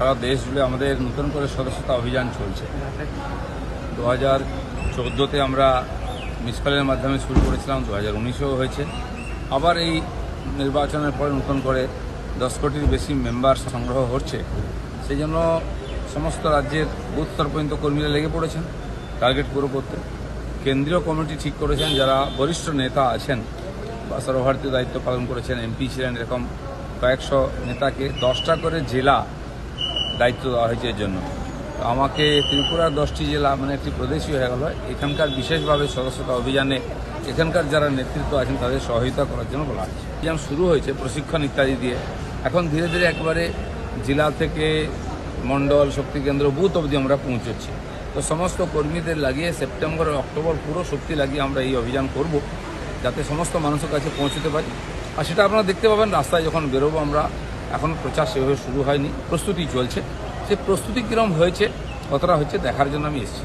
সারা দেশ জুড়ে আমাদের নতুন করে সদস্যতা অভিযান চলছে। 2014তে আমরা মিসকলের মাধ্যমে শুরু করেছিলাম, 2019এও হয়েছে। আবার এই নির্বাচনের পরে নতুন করে 10 কোটির বেশি মেম্বার সংগ্রহ হচ্ছে। সেই জন্য সমস্ত রাজ্যের বুথ স্তর পর্যন্ত কর্মীরা লেগে পড়েছেন টার্গেট পুরো করতে। কেন্দ্রীয় কমিটি ঠিক করেছেন, যারা বরিষ্ঠ নেতা আছেন বা সর্বভারতীয় দায়িত্ব পালন করেছেন, এমপি ছিলেন, এরকম কয়েকশো নেতাকে 10টা করে জেলা দায়িত্ব দেওয়া হয়েছে। এর জন্য তো আমাকে ত্রিপুরার 10টি জেলা মানে একটি প্রদেশই হয়ে গেল। এখানকার বিশেষভাবে সদস্যতা অভিযানে এখানকার যারা নেতৃত্ব আছেন তাদের সহযোগিতা করার জন্য বলা হয়েছে। অভিযান শুরু হয়েছে প্রশিক্ষণ ইত্যাদি দিয়ে, এখন ধীরে ধীরে একেবারে জেলা থেকে মণ্ডল, শক্তি কেন্দ্র, বুথ অবধি আমরা পৌঁছচ্ছি। তো সমস্ত কর্মীদের লাগিয়ে সেপ্টেম্বর অক্টোবর পুরো শক্তি লাগিয়ে আমরা এই অভিযান করব, যাতে সমস্ত মানুষের কাছে পৌঁছতে পারি। আর সেটা আপনারা দেখতে পাবেন রাস্তায় যখন বেরোবো। আমরা এখন প্রচার সেভাবে শুরু হয়নি, প্রস্তুতি চলছে। সে প্রস্তুতি কীরকম হয়েছে, কতটা হচ্ছে দেখার জন্য আমি এসেছি।